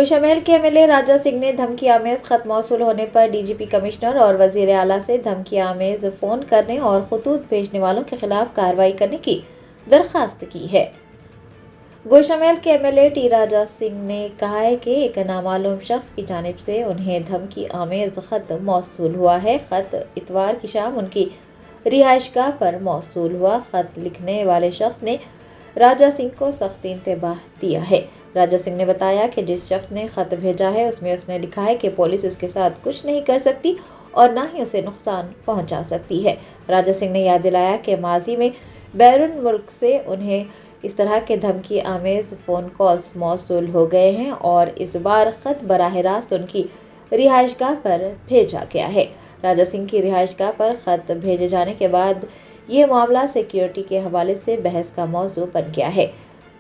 گوشہ محل کے MLA راجہ سنگھ نے دھمکی آمیز خط موصول ہونے پر DGP کمشنر اور وزیر اعلیٰ سے دھمکی آمیز فون کرنے اور خطوط بھیجنے والوں کے خلاف کارروائی کرنے کی درخواست کی ہے۔ گوشہ محل کے MLA ٹی راجہ سنگھ نے کہا ہے کہ ایک نامعلوم شخص کی جانب سے انہیں دھمکی آمیز خط موصول ہوا ہے۔ خط اتوار کی شام ان کی رہائش گاہ پر موصول ہوا۔ خط لکھنے والے شخص نے راجہ سنگھ کو سخت انتباہ دیا ہے۔ راجہ سنگھ نے بتایا کہ جس شخص نے خط بھیجا ہے اس نے لکھا ہے کہ پولیس اس کے ساتھ کچھ نہیں کر سکتی اور نہ ہی اسے نقصان پہنچا سکتی ہے۔ راجہ سنگھ نے یاد دلایا کہ ماضی میں بیرون ملک سے انہیں اس طرح کے دھمکی آمیز فون کالز موصول ہو گئے ہیں اور اس بار خط براہ راست ان کی رہائش گاہ پر بھیجا گیا ہے۔ راجہ سنگھ کی رہائش گاہ پر خط بھیجے جانے کے بعد یہ معاملہ سیکیورٹی کے حوالے سے بحث کا موضوع بن گیا ہے۔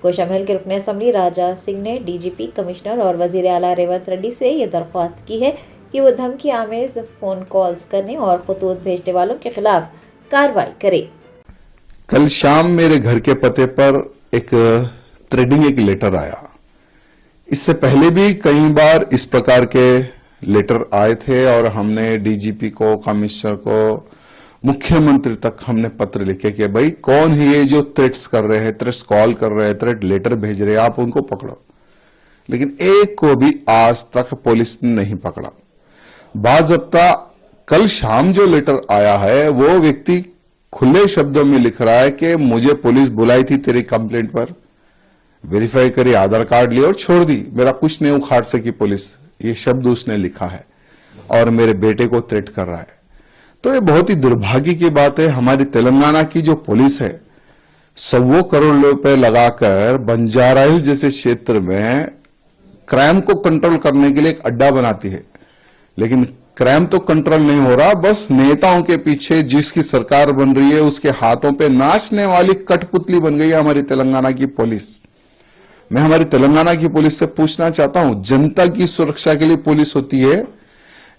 گوشہ محل کے رکن اسمبلی راجہ سنگھ نے DGP کمشنر اور وزیر اعلیٰ ریونت ریڈی سے یہ درخواست کی ہے کہ وہ دھمکی آمیز فون کالز کرنے اور خطوط بھیجنے والوں کے خلاف کارروائی کرے۔ کل شام میرے گھر کے پتے پر ایک لیٹر آیا۔ اس سے پہلے بھی کئی بار اس پرکار کے لیٹر آئے تھے اور ہم نے DGP کو، کمشنر کو، مکھیہ منتری تک ہم نے پتر لکھے کہ بھائی کون ہے یہ جو تھریٹس کر رہے ہیں، تھریٹس کال کر رہے ہیں، تھریٹ لیٹر بھیج رہے ہیں، آپ ان کو پکڑو۔ لیکن ایک کو بھی آج تک پولیس نے نہیں پکڑا۔ باضابطہ کل شام جو لیٹر آیا ہے وہ ویکتی کھلے شبدوں میں لکھ رہا ہے کہ مجھے پولیس بلائی تھی تیری کمپلینٹ پر، ویریفائی کری، آدھار کارڈ لی اور چھوڑ دی، میرا کچھ نہیں اکھاڑ سکی پولیس، یہ شبد اس نے لکھا ہے اور میرے بیٹے کو تھریٹ کر رہا ہے۔ تو یہ بہت ہی دربھاگی کی بات ہے۔ ہماری تلنگانہ کی جو پولیس ہے 100 کروڑ روپے لگا کر بنجارا ہل جیسے شیتر میں کرائم کو کنٹرول کرنے کے لیے ایک اڈا بناتی ہے، لیکن کرائم تو کنٹرول نہیں ہو رہا، بس نیتاؤں کے پیچھے جس کی سرکار بن رہی ہے اس کے ہاتھوں پہ ناچنے والی کٹ پتلی بن گئی ہے ہماری تلنگانہ کی پولیس۔ میں ہماری تلنگانہ کی پولیس سے پوچھنا چاہتا ہوں، جنتا کی سرکشا کے لیے پولیس ہوتی ہے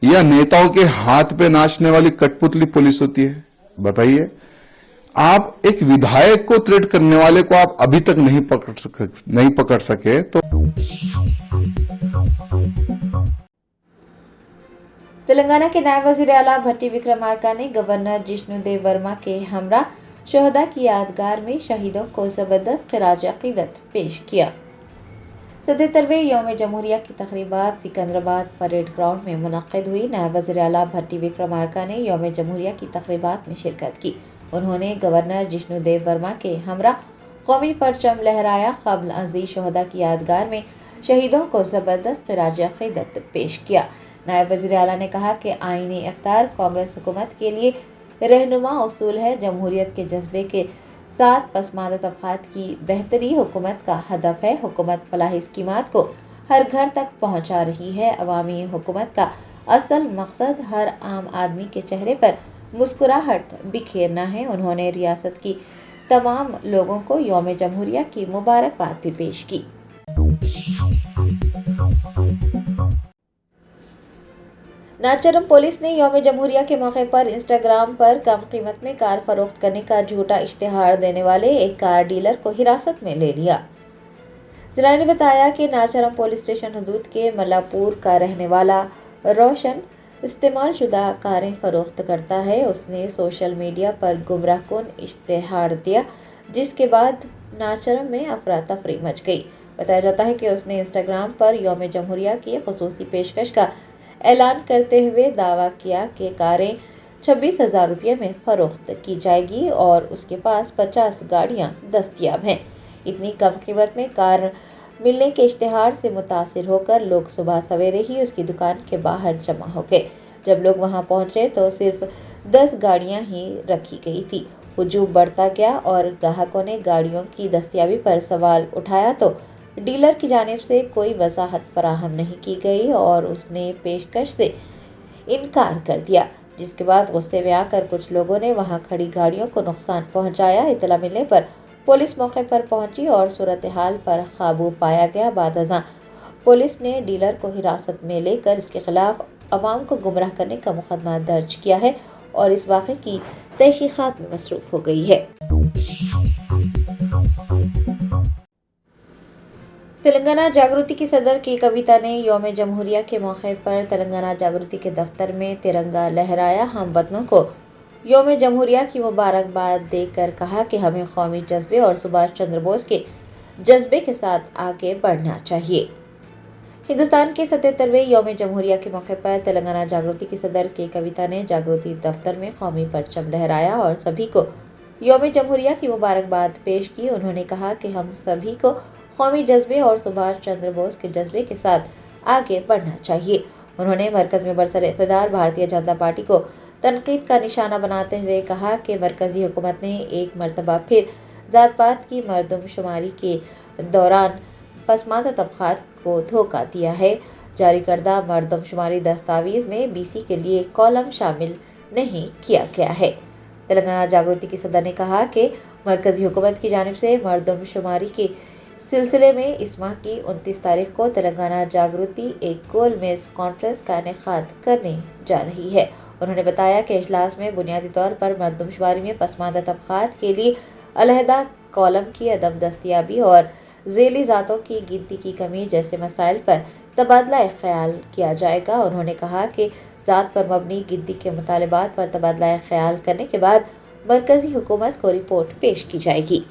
یا نیتاؤں کے ہاتھ پہ ناچنے والی کٹ پتلی پولیس ہوتی ہے؟ بتائیے۔ آپ ایک ودھائک کو تھریٹ کرنے والے کو آپ ابھی تک نہیں پکڑ سکے تو تلنگانہ کے نائب وزیر اعلیٰ بھٹی وکرمارکا نے گورنر جشنو دیو ورما کے ہمراہ شہداء کی یادگار میں شہیدوں کو زبردست خراج عقیدت پیش کیا۔ 77ویں یوم جمہوریہ کی تقریبات سکندرآباد پریڈ گراؤنڈ میں منعقد ہوئی۔ نائب وزیر اعلیٰ بھٹی وکرمارکا نے یوم جمہوریہ کی تقریبات میں شرکت کی۔ انہوں نے گورنر جشنو دیو ورما کے ہمراہ قومی پرچم لہرایا۔ قبل ازیں شہداء کی یادگار میں شہیدوں کو زبردست خراج عقیدت پیش کیا۔ نائب وزیر اعلیٰ نے کہا کہ آئینی اختیار کانگریس حکومت کے لیے رہنما اصول ہے۔ جمہوریت کے جذبے کے ساتھ پسماندہ طبقات کی بہتری حکومت کا ہدف ہے۔ حکومت فلاحی اسکیمات کو ہر گھر تک پہنچا رہی ہے۔ عوامی حکومت کا اصل مقصد ہر عام آدمی کے چہرے پر مسکراہٹ بکھیرنا ہے۔ انہوں نے ریاست کی تمام لوگوں کو یوم جمہوریہ کی مبارکباد بھی پیش کی۔ ناچرم پولیس نے یوم جمہوریہ کے موقع پر انسٹاگرام پر کم قیمت میں کار فروخت کرنے کا جھوٹا اشتہار دینے والے ایک کار ڈیلر کو حراست میں لے لیا۔ ذرائع نے بتایا کہ ناچرم پولیس اسٹیشن حدود کے ملاپور کا رہنے والا روشن استعمال شدہ کاریں فروخت کرتا ہے۔ اس نے سوشل میڈیا پر گمراہ کن اشتہار دیا جس کے بعد ناچرم میں افراتفری مچ گئی۔ بتایا جاتا ہے کہ اس نے انسٹاگرام پر یوم جمہوریہ کی خصوصی پیشکش کا اعلان کرتے ہوئے دعویٰ کیا کہ کاریں 26,000 روپے میں فروخت کی جائے گی اور اس کے پاس 50 گاڑیاں دستیاب ہیں۔ اتنی کم قیمت میں کار ملنے کے اشتہار سے متاثر ہو کر لوگ صبح سویرے ہی اس کی دکان کے باہر جمع ہو گئے۔ جب لوگ وہاں پہنچے تو صرف 10 گاڑیاں ہی رکھی گئی تھی۔ ہجوم بڑھتا گیا اور گاہکوں نے گاڑیوں کی دستیابی پر سوال اٹھایا تو ڈیلر کی جانب سے کوئی وضاحت فراہم نہیں کی گئی اور اس نے پیشکش سے انکار کر دیا، جس کے بعد غصے میں آ کر کچھ لوگوں نے وہاں کھڑی گاڑیوں کو نقصان پہنچایا۔ اطلاع ملنے پر پولیس موقع پر پہنچی اور صورتحال پر قابو پایا گیا۔ بعد ازاں پولیس نے ڈیلر کو حراست میں لے کر اس کے خلاف عوام کو گمراہ کرنے کا مقدمہ درج کیا ہے اور اس واقعے کی تحقیقات میں مصروف ہو گئی ہے۔ تلنگانہ جاگرتی کی صدر کی کویتا نے یوم جمہوریہ کے موقع پر تلنگانہ جاگرتی کے دفتر میں ترنگا لہرایا. ہم وطنوں کو یوم جمہوریہ کی مبارکباد دے کر کہا کہ ہمیں قومی جذبے اور سبھاش چندر بوس کے جذبے کے ساتھ آگے بڑھنا چاہیے. ہندوستان کے 77ویں یوم جمہوریہ کے موقع پر تلنگانہ جاگرتی کی صدر کے کویتا نے جاگرتی دفتر میں قومی پرچم لہرایا اور سبھی کو یوم جمہوریہ کی مبارکباد پیش کی. انہوں نے کہا کہ ہم سبھی کو قومی جذبے اور سبھاش چندر بوس کے جذبے کے ساتھ آگے بڑھنا چاہیے. انہوں نے مرکز میں برسر اقتدار بھارتیہ جنتا پارٹی کو تنقید کا نشانہ بناتے ہوئے کہا کہ مرکزی حکومت نے ایک مرتبہ پھر ذات پات کی مردم شماری کے دوران پسماندہ طبقات کو دھوکہ دیا ہے. جاری کردہ مردم شماری دستاویز میں BC کے لیے کالم شامل نہیں کیا گیا ہے. تلنگانہ جاگرتی کی صدر نے کہا کہ مرکزی حکومت کی جانب سے مردم شماری کے سلسلے میں اس ماہ کی 29 تاریخ کو تلنگانہ جاگرتی ایک گول میز کانفرنس کا انعقاد کرنے جا رہی ہے. انہوں نے بتایا کہ اجلاس میں بنیادی طور پر مردم شماری میں پسماندہ طبقات کے لیے علیحدہ کالم کی عدم دستیابی اور ذیلی ذاتوں کی گنتی کی کمی جیسے مسائل پر تبادلہ خیال کیا جائے گا. انہوں نے کہا کہ ذات پر مبنی گنتی کے مطالبات پر تبادلہ خیال کرنے کے بعد مرکزی حکومت کو رپورٹ پیش کی جائے گی.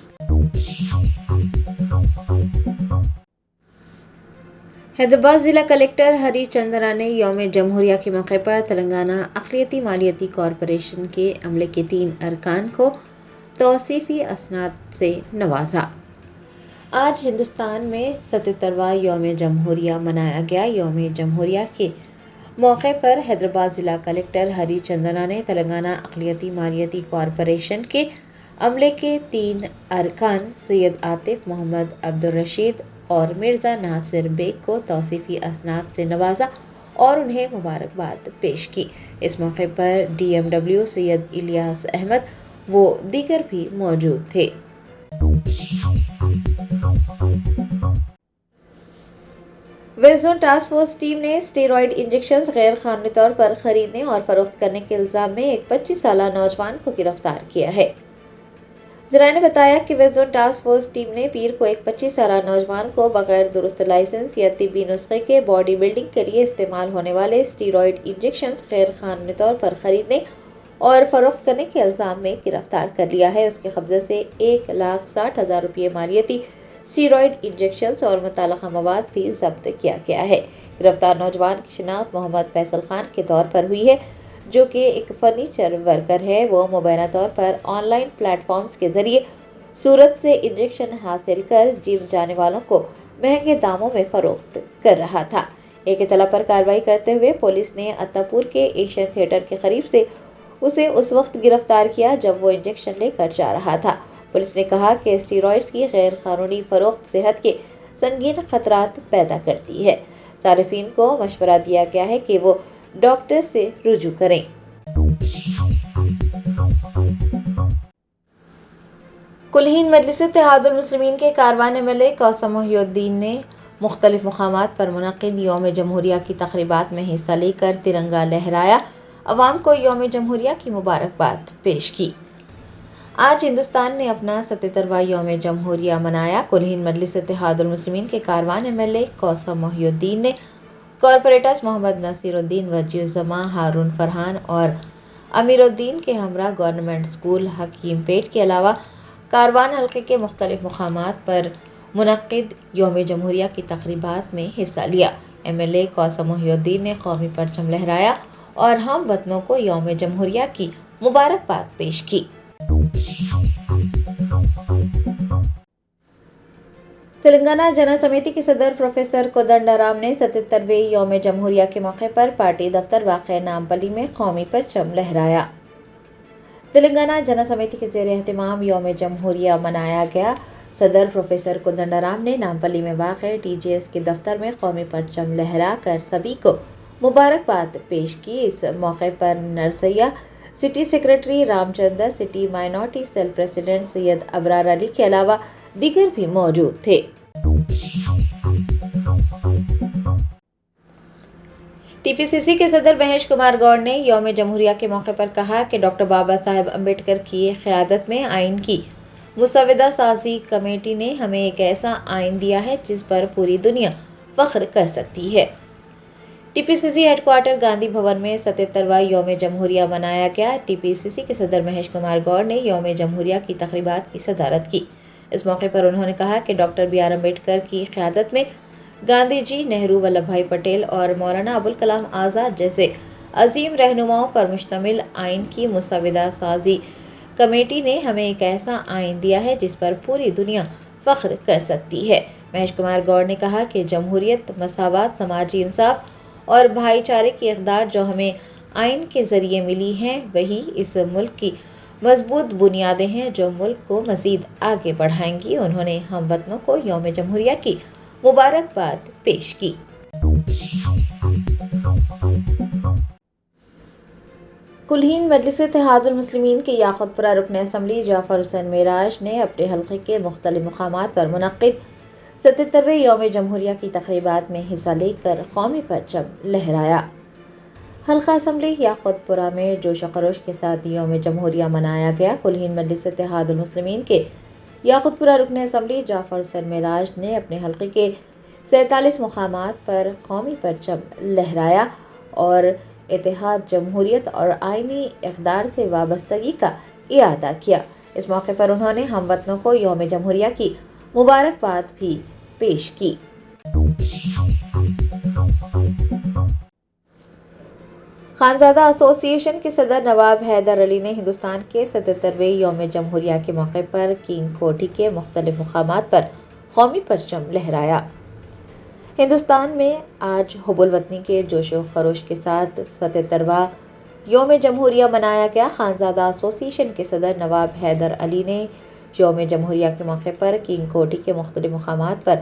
حیدرآباد ضلع کلکٹر ہری چندرا نے یوم جمہوریہ کے موقع پر تلنگانہ اقلیتی مالیاتی کارپوریشن کے عملے کے 3 ارکان کو توصیفی اسناد سے نوازا. آج ہندوستان میں 77واں یوم جمہوریہ منایا گیا. یوم جمہوریہ کے موقع پر حیدرآباد ضلع کلکٹر ہری چندرا نے تلنگانہ اقلیتی مالیاتی کارپوریشن کے عملے کے 3 ارکان سید عاطف محمد عبدالرشید اور مرزا ناصر بیگ کو توصیفی اسناد سے نوازا اور انہیں مبارکباد پیش کی. اس موقع پر DMW سید الیاس احمد و دیگر بھی موجود تھے. West zone task force team نے اسٹیرائڈ انجیکشنز غیر قانونی طور پر خریدنے اور فروخت کرنے کے الزام میں ایک 25 سالہ نوجوان کو گرفتار کیا ہے. ذرائع نے بتایا کہ west zone task force team نے پیر کو ایک 25 سالہ نوجوان کو بغیر درست لائسنس یا طبی نسخے کے باڈی بلڈنگ کے لیے استعمال ہونے والے اسٹیرائڈ انجیکشنز غیر قانونی طور پر خریدنے اور فروخت کرنے کے الزام میں گرفتار کر لیا ہے. اس کے قبضے سے 1,60,000 روپے مالیاتی اسٹیرائڈ انجیکشنز اور متعلقہ مواد بھی ضبط کیا گیا ہے. گرفتار نوجوان کی شناخت محمد فیصل خان کے طور پر ہوئی ہے جو کہ ایک فرنیچر ورکر ہے. وہ مبینہ طور پر آن لائن پلیٹ فارمز کے ذریعے صورت سے انجیکشن حاصل کر جم جانے والوں کو مہنگے داموں میں فروخت کر رہا تھا. ایک اطلاع پر کارروائی کرتے ہوئے پولیس نے اتاپور کے ایشین تھیٹر کے قریب سے اسے اس وقت گرفتار کیا جب وہ انجیکشن لے کر جا رہا تھا. پولیس نے کہا کہ اسٹیرائڈز کی غیر قانونی فروخت صحت کے سنگین خطرات پیدا کرتی ہے. صارفین کو مشورہ دیا گیا ہے کہ وہ ڈاکٹر سے رجوع کریں. کلہین مجلس اتحاد المسلمین کے کاروان MLA قاسم محی الدین نے مختلف مقامات پر منعقد یوم جمہوریہ کی تقریبات میں حصہ لے کر ترنگا لہرایا. عوام کو یوم جمہوریہ کی مبارکباد پیش کی. آج ہندوستان نے اپنا 77واں یوم جمہوریہ منایا. کلہین مجلس اتحاد المسلمین کے کاروان MLA قاسم محی الدین نے کارپوریٹرز محمد نصیر الدین وجیہ الزماں ہارون فرحان اور امیر الدین کے ہمراہ گورنمنٹ اسکول حکیم پیٹ کے علاوہ کاروان حلقے کے مختلف مقامات پر منعقد یوم جمہوریہ کی تقریبات میں حصہ لیا. MLA قاسم محی الدین نے قومی پرچم لہرایا اور ہم وطنوں کو یوم جمہوریہ کی مبارکباد پیش کی. تلنگانہ جنا سمیتی کے صدر پروفیسر کودنڈا رام نے 77ویں یوم جمہوریہ کے موقع پر پارٹی دفتر واقع نامپلی میں قومی پرچم لہرایا. تلنگانہ جنا سمیتی کے زیر اہتمام یوم جمہوریہ منایا گیا. صدر پروفیسر کودنڈا رام نے نامپلی میں واقع TJS کے دفتر میں قومی پرچم لہرا کر سبھی کو مبارکباد پیش کی. اس موقع پر نرسیا city secretary Ram Chandra, city minority cell president Syed Abrar Ali کے علاوہ دیگر بھی موجود تھے. TPCC کے صدر مہیش کمار گوڑ نے یوم جمہوریہ کے موقع پر کہا کہ ڈاکٹر بابا صاحب امبیڈکر کی قیادت میں آئین کی مسودہ سازی کمیٹی نے ہمیں ایک ایسا آئین دیا ہے جس پر پوری دنیا فخر کر سکتی ہے۔ ٹی پی سی سی ہیڈ کوارٹر گاندھی بھون میں 77واں یوم جمہوریہ منایا گیا۔ ٹی پی سی سی کے صدر مہیش کمار گوڑ نے یوم جمہوریہ کی تقریبات کی صدارت کی۔ اس موقع پر انہوں نے کہا کہ ڈاکٹر بی آر امبیڈکر کی قیادت میں گاندھی جی، نہرو، ولبھ بھائی پٹیل اور مولانا ابوالکلام آزاد جیسے عظیم رہنماؤں پر مشتمل آئین کی مسودہ سازی کمیٹی نے ہمیں ایک ایسا آئین دیا ہے جس پر پوری دنیا فخر کر سکتی ہے۔ مہیش کمار گوڑ نے کہا کہ جمہوریت، مساوات، سماجی انصاف اور بھائی چارے کی اقدار جو ہمیں آئین کے ذریعے ملی ہیں، وہی اس ملک کی مضبوط بنیادیں ہیں جو ملک کو مزید آگے بڑھائیں گی۔ انہوں نے ہم وطنوں کو یوم جمہوریہ کی مبارکباد پیش کی۔ کلہین مجلس اتحاد المسلمین کے یاقوت پورہ رکن اسمبلی جعفر حسین معراج نے اپنے حلقے کے مختلف مقامات پر منعقد 77ویں یوم جمہوریہ کی تقریبات میں حصہ لے کر قومی پرچم لہرایا۔ حلقہ اسمبلی یاقوت پورہ میں جوش و خروش کے ساتھ یوم جمہوریہ منایا گیا۔ کلہین مجلس اتحاد المسلمین کے یاقوت پورہ رکن اسمبلی جعفر حسین معراج نے اپنے حلقے کے 47 مقامات پر قومی پرچم لہرایا اور اتحاد، جمہوریت اور آئینی اقدار سے وابستگی کا اعادہ کیا۔ اس موقع پر انہوں نے ہم وطنوں کو یوم جمہوریہ کی مبارکباد بھی پیش کی۔ خانزادہ ایسوسی ایشن کے صدر نواب حیدر علی نے ہندوستان کے 77ویں یوم جمہوریہ کے موقع پر کنگ کوٹھی کے مختلف مقامات پر قومی پرچم لہرایا۔ ہندوستان میں آج حب الوطنی کے جوش و خروش کے ساتھ 77واں یوم جمہوریہ منایا گیا۔ خانزادہ ایسوسی ایشن کے صدر نواب حیدر علی نے یوم جمہوریہ کے موقع پر کنگ کوٹھی کے مختلف مقامات پر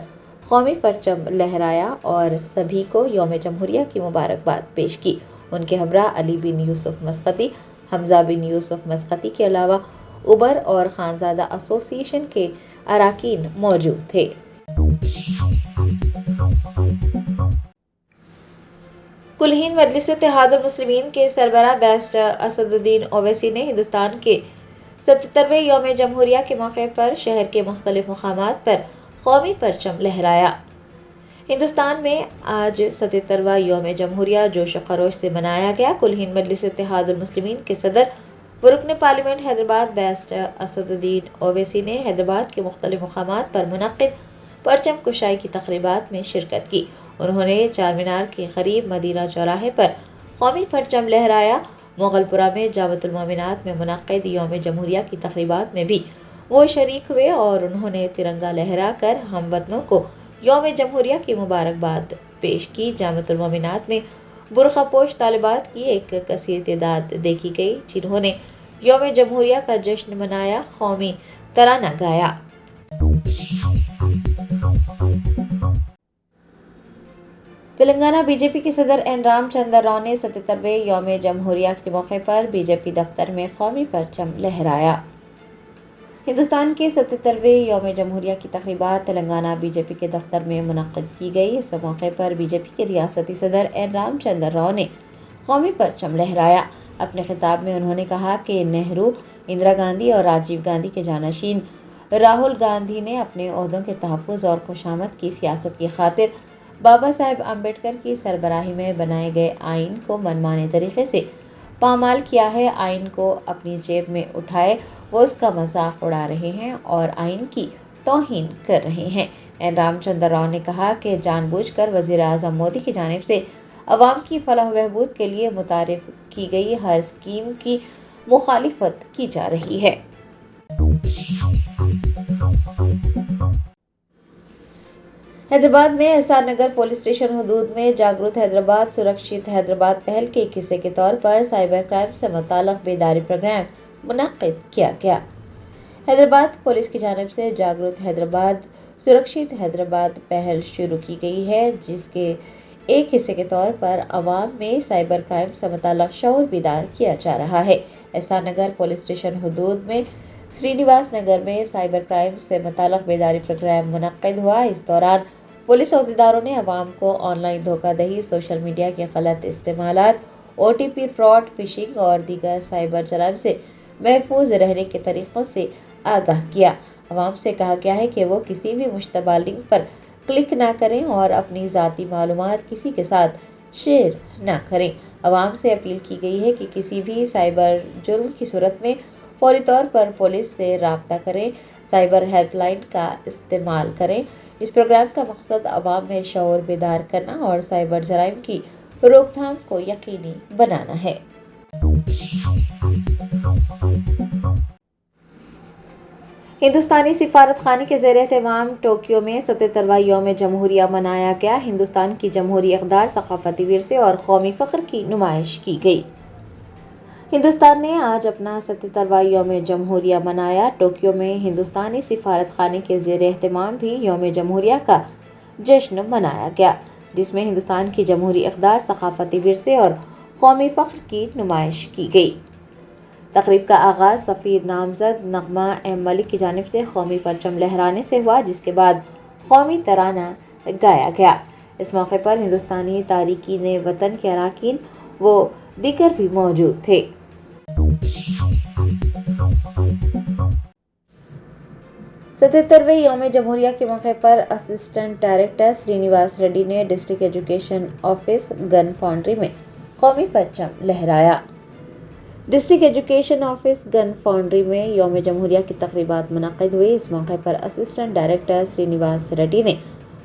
قومی پرچم لہرایا اور سبھی کو یوم جمہوریہ کی مبارکباد پیش کی۔ ان کے ہمراہ علی بن یوسف مسقطی، حمزہ بن یوسف مسقطی کے علاوہ اوبر اور خانزادہ ایسوسی ایشن کے اراکین موجود تھے۔ کلہین مجلس اتحاد المسلمین کے سربراہ بیرسٹر اسد الدین اویسی نے ہندوستان کے 77ویں یوم جمہوریہ کے موقع پر شہر کے مختلف مقامات پر قومی پرچم لہرایا۔ ہندوستان میں آج 77واں یوم جمہوریہ جوش و خروش سے منایا گیا۔ کلہین مجلس اتحاد المسلمین کے صدر و رکن پارلیمنٹ حیدرآباد بیرسٹر اسد الدین اویسی نے حیدرآباد کے مختلف مقامات پر منعقد پرچم کشائی کی تقریبات میں شرکت کی۔ انہوں نے چار مینار کے قریب مدینہ چوراہے پر قومی پرچم لہرایا۔ مغل پورہ میں جامع المومنات میں منعقد یوم جمہوریہ کی تقریبات میں بھی وہ شریک ہوئے اور انہوں نے ترنگا لہرا کر ہم وطنوں کو یوم جمہوریہ کی مبارکباد پیش کی۔ جامع المومنات میں برقع پوش طالبات کی ایک کثیر تعداد دیکھی گئی جنہوں نے یوم جمہوریہ کا جشن منایا، قومی ترانہ گایا۔ تلنگانہ بی جے پی کے صدر این رام چندر راؤ نے 77ویں یوم جمہوریہ کے موقع پر بی جے پی دفتر میں قومی پرچم لہرایا۔ ہندوستان کے 77ویں یوم جمہوریہ کی تقریبات تلنگانہ بی جے پی کے دفتر میں منعقد کی گئی۔ اس موقع پر بی جے پی کے ریاستی صدر این رام چندر راؤ نے قومی پرچم لہرایا۔ اپنے خطاب میں انہوں نے کہا کہ نہرو، اندرا گاندھی اور راجیو گاندھی کے جانشین راہل گاندھی نے اپنے عہدوں کے تحفظ اور خوشامد کی سیاست کی خاطر بابا صاحب امبیڈکر کی سربراہی میں بنائے گئے آئین کو منمانے طریقے سے پامال کیا ہے۔ آئین کو اپنی جیب میں اٹھائے وہ اس کا مذاق اڑا رہے ہیں اور آئین کی توہین کر رہے ہیں۔ این رام چندر راؤ نے کہا کہ جان بوجھ کر وزیر اعظم مودی کی جانب سے عوام کی فلاح و بہبود کے لیے متعارف کی گئی ہر اسکیم کی مخالفت کی جا رہی ہے۔ حیدرآباد میں S R Nagar police station حدود میں جاگرت حیدرآباد سرکشت حیدرآباد پہل کے ایک حصے کے طور پر سائبر کرائم سے متعلق بیداری پروگرام منعقد کیا گیا۔ حیدرآباد پولیس کی جانب سے جاگرت حیدرآباد سرکشت حیدرآباد پہل شروع کی گئی ہے، جس کے ایک حصے کے طور پر عوام میں سائبر کرائم سے متعلق شعور بیدار کیا جا رہا ہے۔ S R Nagar police station حدود میں سرینیواس نگر میں سائبر کرائم سے متعلق بیداری پروگرام منعقد ہوا۔ اس دوران پولیس عہدیداروں نے عوام کو آن لائن دھوکہ دہی، سوشل میڈیا کے غلط استعمالات، O T P fraud, phishing اور دیگر سائبر جرائم سے محفوظ رہنے کے طریقوں سے آگاہ کیا۔ عوام سے کہا گیا ہے کہ وہ کسی بھی مشتبہ لنک پر کلک نہ کریں اور اپنی ذاتی معلومات کسی کے ساتھ شیئر نہ کریں۔ عوام سے اپیل کی گئی ہے کہ کسی بھی سائبر جرم کی صورت میں فوری طور پر پولیس سے رابطہ کریں، سائبر ہیلپ لائن کا استعمال کریں۔ اس پروگرام کا مقصد عوام میں شعور بیدار کرنا اور سائبر جرائم کی روک تھام کو یقینی بنانا ہے۔ ہندوستانی سفارت خانے کے زیر اہتمام ٹوکیو میں 77واں یوم جمہوریہ منایا گیا۔ ہندوستان کی جمہوری اقدار، ثقافتی ورثے اور قومی فخر کی نمائش کی گئی۔ ہندوستان نے آج اپنا 77واں یوم جمہوریہ منایا۔ ٹوکیو میں ہندوستانی سفارت خانے کے زیر اہتمام بھی یوم جمہوریہ کا جشن منایا گیا، جس میں ہندوستان کی جمہوری اقدار، ثقافتی ورثے اور قومی فخر کی نمائش کی گئی۔ تقریب کا آغاز سفیر نامزد نغمہ ایم ملک کی جانب سے قومی پرچم لہرانے سے ہوا، جس کے بعد قومی ترانہ گایا گیا۔ اس موقع پر ہندوستانی تارکین وطن کے اراکین و دیگر بھی موجود تھے۔ 77ویں یوم جمہوریہ کے موقع پر اسسٹنٹ ڈائریکٹر سرینیواس ریڈی نے ڈسٹرکٹ ایجوکیشن آفس گن فاؤنڈری میں قومی پرچم لہرایا۔ ڈسٹرکٹ ایجوکیشن آفس گن فاؤنڈری میں یوم جمہوریہ کی تقریبات منعقد ہوئی۔ اس موقع پر اسسٹنٹ ڈائریکٹر سرینیواس ریڈی نے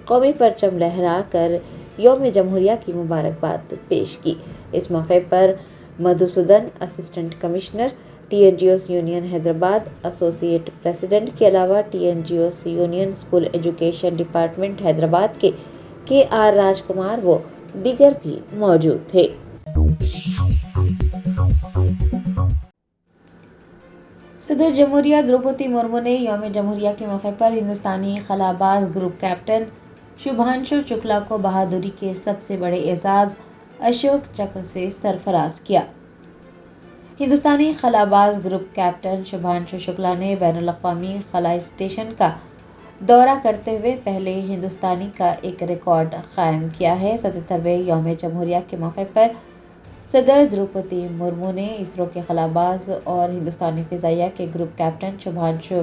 قومی پرچم لہرا کر یوم جمہوریہ کی مبارکباد پیش کی۔ اس موقع پر Madhusudan, assistant commissioner, T N G Os union Hyderabad associate president کے علاوہ T N G Os union school education department Hyderabad K R Raj Kumar و دیگر بھی موجود تھے۔ صدر جمہوریہ دروپدی مرمو نے یوم جمہوریہ کے موقع پر ہندوستانی خلاباز گروپ کیپٹن شبھانشو شکلا کو بہادری کے سب سے بڑے اعزاز اشوک چکر سے سرفراز کیا۔ ہندوستانی خلاباز گروپ کیپٹن شبھانشو شکلا نے بین الاقوامی خلائی اسٹیشن کا دورہ کرتے ہوئے پہلے ہندوستانی کا ایک ریکارڈ قائم کیا ہے۔ 77ویں یوم جمہوریہ کے موقع پر صدر دروپدی مرمو نے اسرو کے خلاباز اور ہندوستانی فضائیہ کے گروپ کیپٹن شبھانشو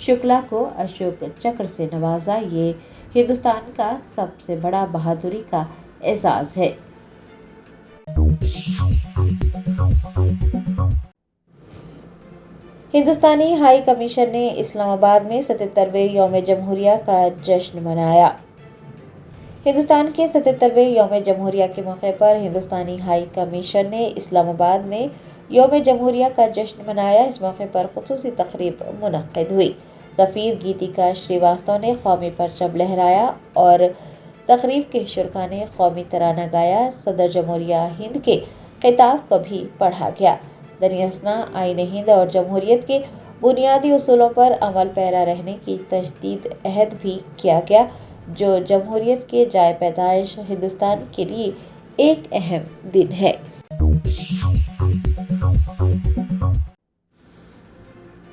شکلا کو اشوک چکر سے نوازا۔ یہ ہندوستان کا سب سے بڑا بہادری کا اعزاز ہے۔ ہندوستانی ہائی کمیشن نے اسلام آباد میں 77ویں یوم جمہوریہ کا جشن منایا۔ ہندوستان کے 77ویں یوم جمہوریہ کے موقع پر ہندوستانی ہائی کمیشن نے اسلام آباد میں یوم جمہوریہ کا جشن منایا۔ اس موقع پر خصوصی تقریب منعقد ہوئی۔ سفیر گیتیکا شریواستو نے قومی پرچم لہرایا اور تقریب کے شرکاء نے قومی ترانہ گایا۔ صدر جمہوریہ ہند کے خطاب کو بھی پڑھا گیا۔ دنیاسنا آئین ہند اور جمہوریت کے بنیادی اصولوں پر عمل پیرا رہنے کی تجدید عہد بھی کیا گیا، جو جمہوریت کے جائے پیدائش ہندوستان کے لیے ایک اہم دن ہے۔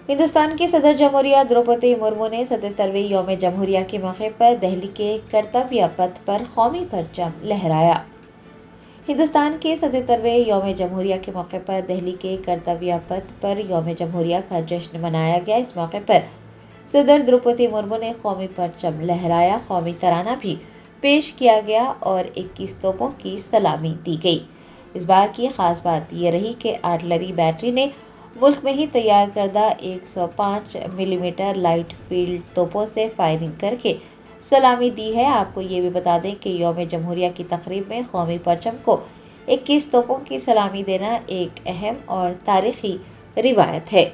ہندوستان کی صدر جمہوریہ دروپدی مرمو نے 77ویں یوم جمہوریہ کے موقع پر دہلی کے کرتویہ پتھ پر قومی پرچم لہرایا۔ ہندوستان کے 77ویں یوم جمہوریہ کے موقع پر دہلی کے کرتویہ پتھ پر یوم جمہوریہ کا جشن منایا گیا۔ اس موقع پر صدر دروپدی مرمو نے قومی پرچم لہرایا، قومی ترانہ بھی پیش کیا گیا اور 21 توپوں کی سلامی دی گئی۔ اس بار کی خاص بات یہ رہی کہ آرٹلری بیٹری نے ملک میں ہی تیار کردہ 105 ملی میٹر لائٹ فیلڈ توپوں سے فائرنگ کر کے سلامی دی ہے۔ آپ کو یہ بھی بتا دیں کہ یوم جمہوریہ کی تقریب میں قومی پرچم کو 21 توپوں کی سلامی دینا ایک اہم اور تاریخی روایت ہے۔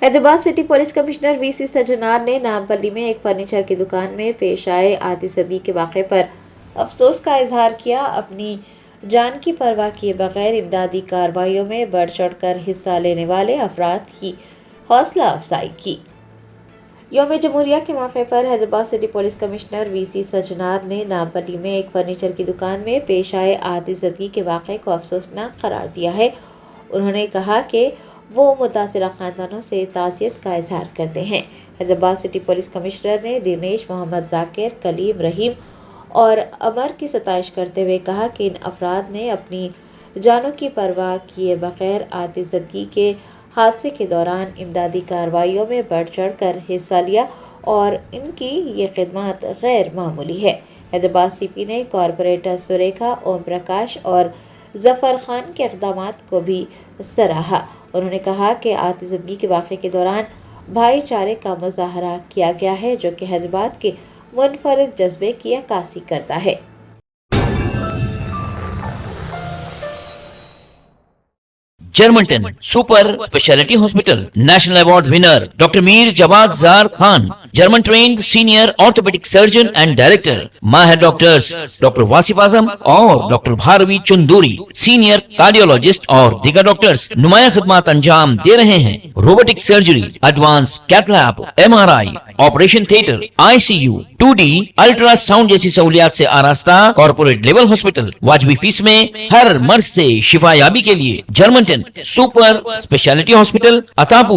حیدرآباد سٹی پولیس کمشنر وی سی سجنار نے نامپلی میں ایک فرنیچر کی دکان میں پیش آئے آتش زدگی کے واقعے پر افسوس کا اظہار کیا۔ اپنی جان کی پرواہ کیے بغیر امدادی کارروائیوں میں بڑھ چڑھ کر حصہ لینے والے افراد کی حوصلہ افزائی کی۔ یوم جمہوریہ کے موقع پر حیدرآباد سٹی پولیس کمشنر وی سی سجنار نے نامپلی میں ایک فرنیچر کی دکان میں پیش آئے آتش زدگی کے واقعے کو افسوسناک قرار دیا ہے۔ انہوں نے کہا کہ وہ متاثرہ خاندانوں سے تعزیت کا اظہار کرتے ہیں۔ حیدرآباد سٹی پولیس کمشنر نے دنیش محمد ذاکر، کلیم رحیم اور عمر کی ستائش کرتے ہوئے کہا کہ ان افراد نے اپنی جانوں کی پرواہ کیے بغیر آتش زدگی کے حادثے کے دوران امدادی کارروائیوں میں بڑھ چڑھ کر حصہ لیا اور ان کی یہ خدمات غیر معمولی ہے۔ حیدرآباد سی پی نے کارپوریٹر سریکھا اوم پرکاش اور ظفر خان کے اقدامات کو بھی سراہا۔ انہوں نے کہا کہ آتش زدگی کے واقعے کے دوران بھائی چارے کا مظاہرہ کیا گیا ہے جو کہ حیدرآباد کے منفرد جذبے کی عکاسی کرتا ہے۔ جرمنٹن super specialty hospital national award winner doctor Mir Jawad Zar Khan, German trained senior orthopaedic surgeon and director, ماہر ڈاکٹرز ڈاکٹر واصف اعظم اور doctor Bharavi Chanduri, senior cardiologist اور دیگر ڈاکٹرز نمایاں خدمات انجام دے رہے ہیں۔ Robotic surgery, advance cath lab, MRI، operation theatre, ICU، 2D ultrasound جیسی سہولیات سے آراستہ کارپوریٹ لیول ہاسپٹل، واجبی فیس میں ہر مرض سے شفا یابی کے لیے جرمنٹن سپر اسپیشلٹی ہاسپٹل، عطاپور۔